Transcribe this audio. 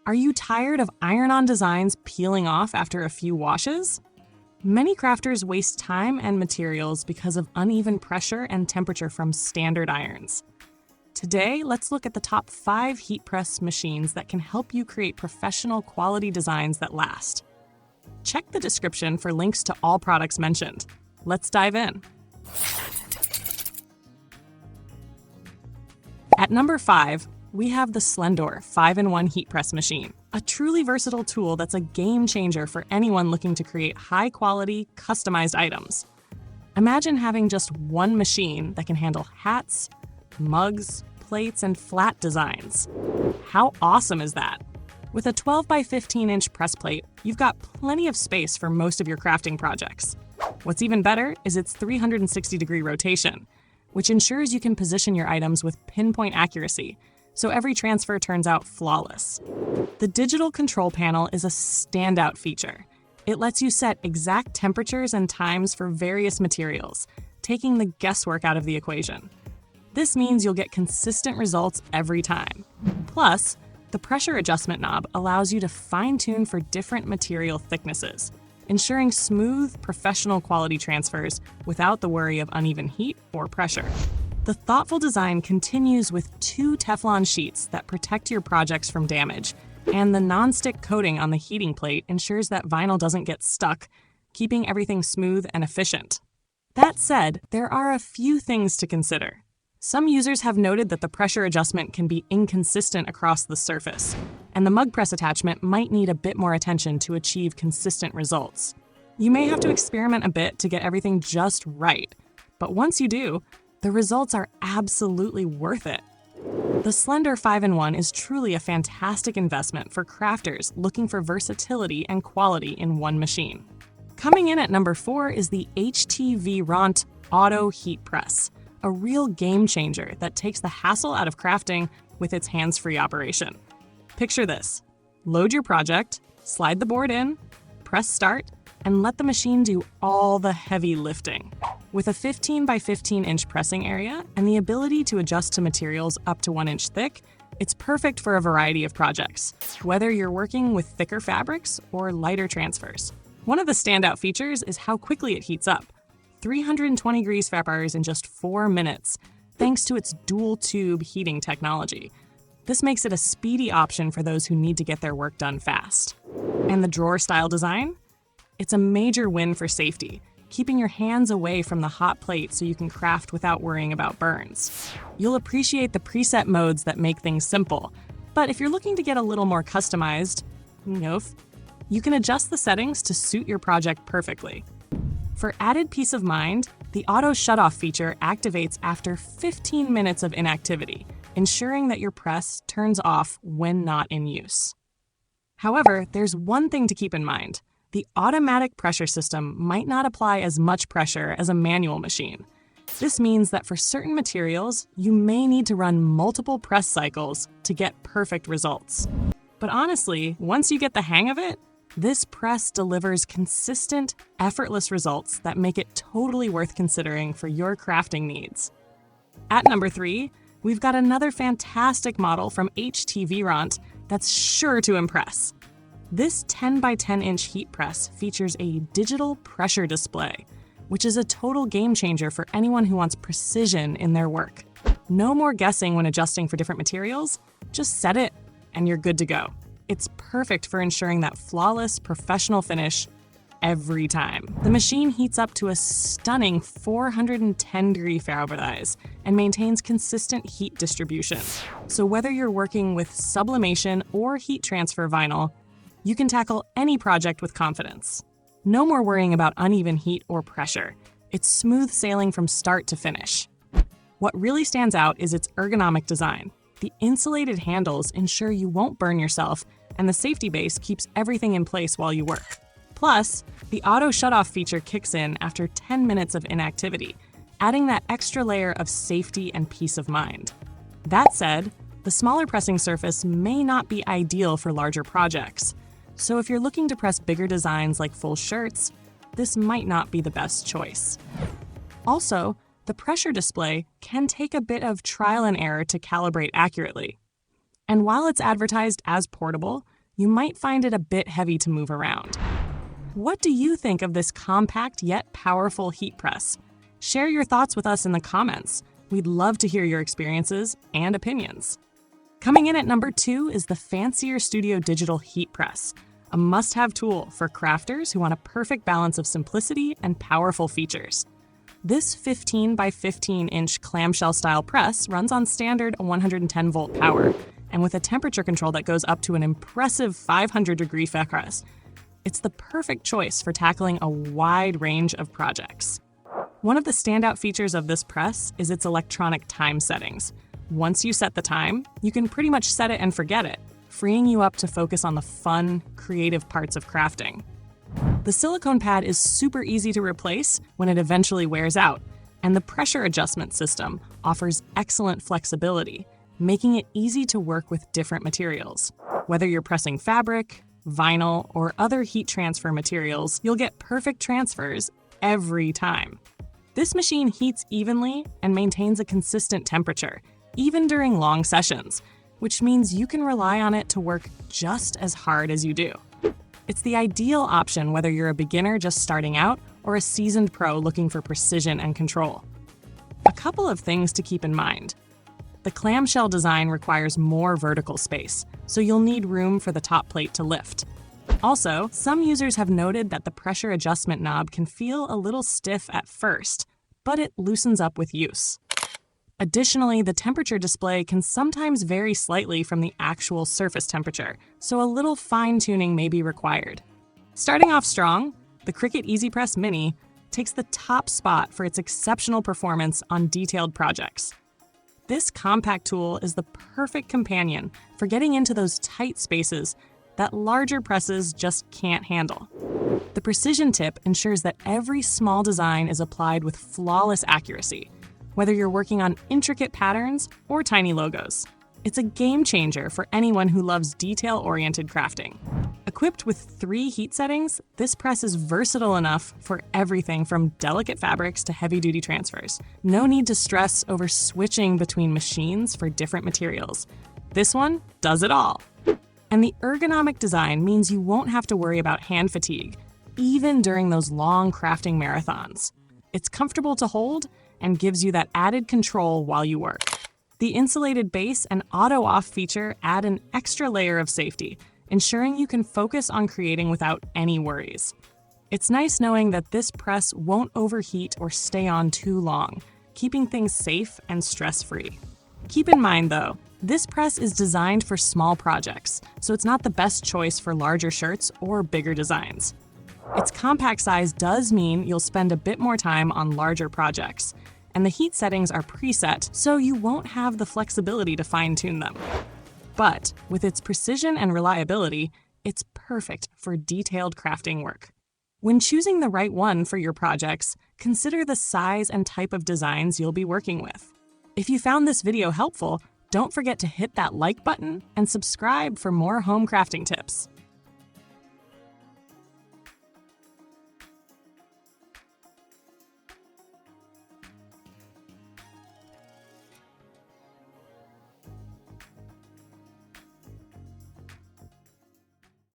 Are you tired of iron-on designs peeling off after a few washes? Many crafters waste time and materials because of uneven pressure and temperature from standard irons. Today, let's look at the top 5 heat press machines that can help you create professional quality designs that last. Check the description for links to all products mentioned. Let's dive in. At number 5, we have the Slendor 5-in-1 heat press machine, a truly versatile tool that's a game changer for anyone looking to create high-quality, customized items. Imagine having just one machine that can handle hats, mugs, plates, and flat designs. How awesome is that? With a 12 by 15-inch press plate, you've got plenty of space for most of your crafting projects. What's even better is its 360-degree rotation, which ensures you can position your items with pinpoint accuracy, so every transfer turns out flawless. The digital control panel is a standout feature. It lets you set exact temperatures and times for various materials, taking the guesswork out of the equation. This means you'll get consistent results every time. Plus, the pressure adjustment knob allows you to fine-tune for different material thicknesses, ensuring smooth, professional quality transfers without the worry of uneven heat or pressure. The thoughtful design continues with 2 Teflon sheets that protect your projects from damage, and the non-stick coating on the heating plate ensures that vinyl doesn't get stuck, keeping everything smooth and efficient. That said, there are a few things to consider. Some users have noted that the pressure adjustment can be inconsistent across the surface, and the mug press attachment might need a bit more attention to achieve consistent results. You may have to experiment a bit to get everything just right, but once you do, the results are absolutely worth it. The Slendor 5-in-1 is truly a fantastic investment for crafters looking for versatility and quality in one machine. Coming in at number 4 is the HTVRONT Auto Heat Press, a real game changer that takes the hassle out of crafting with its hands-free operation. Picture this: load your project, slide the board in, press start, and let the machine do all the heavy lifting. With a 15 by 15-inch pressing area and the ability to adjust to materials up to 1 inch thick, it's perfect for a variety of projects, whether you're working with thicker fabrics or lighter transfers. One of the standout features is how quickly it heats up. 320 degrees Fahrenheit in just 4 minutes, thanks to its dual-tube heating technology. This makes it a speedy option for those who need to get their work done fast. And the drawer-style design? It's a major win for safety, keeping your hands away from the hot plate so you can craft without worrying about burns. You'll appreciate the preset modes that make things simple, but if you're looking to get a little more customized, you can adjust the settings to suit your project perfectly. For added peace of mind, the auto shutoff feature activates after 15 minutes of inactivity, ensuring that your press turns off when not in use. However, there's one thing to keep in mind. The automatic pressure system might not apply as much pressure as a manual machine. This means that for certain materials, you may need to run multiple press cycles to get perfect results. But honestly, once you get the hang of it, this press delivers consistent, effortless results that make it totally worth considering for your crafting needs. At number 3, we've got another fantastic model from HTVRONT that's sure to impress. This 10 by 10-inch heat press features a digital pressure display, which is a total game changer for anyone who wants precision in their work. No more guessing when adjusting for different materials, just set it and you're good to go. It's perfect for ensuring that flawless, professional finish every time. The machine heats up to a stunning 410 degree Fahrenheit and maintains consistent heat distribution. So whether you're working with sublimation or heat transfer vinyl, you can tackle any project with confidence. No more worrying about uneven heat or pressure. It's smooth sailing from start to finish. What really stands out is its ergonomic design. The insulated handles ensure you won't burn yourself, and the safety base keeps everything in place while you work. Plus, the auto shutoff feature kicks in after 10 minutes of inactivity, adding that extra layer of safety and peace of mind. That said, the smaller pressing surface may not be ideal for larger projects. So if you're looking to press bigger designs like full shirts, this might not be the best choice. Also, the pressure display can take a bit of trial and error to calibrate accurately. And while it's advertised as portable, you might find it a bit heavy to move around. What do you think of this compact yet powerful heat press? Share your thoughts with us in the comments. We'd love to hear your experiences and opinions. Coming in at number 2 is the Fancierstudio Digital Heat Press, a must-have tool for crafters who want a perfect balance of simplicity and powerful features. This 15 by 15 inch clamshell style press runs on standard 110 volt power, and with a temperature control that goes up to an impressive 500-degree Celsius. It's the perfect choice for tackling a wide range of projects. One of the standout features of this press is its electronic time settings. Once you set the time, you can pretty much set it and forget it, freeing you up to focus on the fun, creative parts of crafting. The silicone pad is super easy to replace when it eventually wears out, and the pressure adjustment system offers excellent flexibility, making it easy to work with different materials. Whether you're pressing fabric, vinyl, or other heat transfer materials, you'll get perfect transfers every time. This machine heats evenly and maintains a consistent temperature, even during long sessions, which means you can rely on it to work just as hard as you do. It's the ideal option whether you're a beginner just starting out or a seasoned pro looking for precision and control. A couple of things to keep in mind. The clamshell design requires more vertical space, so you'll need room for the top plate to lift. Also, some users have noted that the pressure adjustment knob can feel a little stiff at first, but it loosens up with use. Additionally, the temperature display can sometimes vary slightly from the actual surface temperature, so a little fine-tuning may be required. Starting off strong, the Cricut EasyPress Mini takes the top spot for its exceptional performance on detailed projects. This compact tool is the perfect companion for getting into those tight spaces that larger presses just can't handle. The precision tip ensures that every small design is applied with flawless accuracy, whether you're working on intricate patterns or tiny logos. It's a game changer for anyone who loves detail-oriented crafting. Equipped with 3 heat settings, this press is versatile enough for everything from delicate fabrics to heavy-duty transfers. No need to stress over switching between machines for different materials. This one does it all. And the ergonomic design means you won't have to worry about hand fatigue, even during those long crafting marathons. It's comfortable to hold and gives you that added control while you work. The insulated base and auto-off feature add an extra layer of safety, ensuring you can focus on creating without any worries. It's nice knowing that this press won't overheat or stay on too long, keeping things safe and stress-free. Keep in mind, though, this press is designed for small projects, so it's not the best choice for larger shirts or bigger designs. Its compact size does mean you'll spend a bit more time on larger projects, and the heat settings are preset, so you won't have the flexibility to fine-tune them. But with its precision and reliability, it's perfect for detailed crafting work. When choosing the right one for your projects, consider the size and type of designs you'll be working with. If you found this video helpful, don't forget to hit that like button and subscribe for more home crafting tips.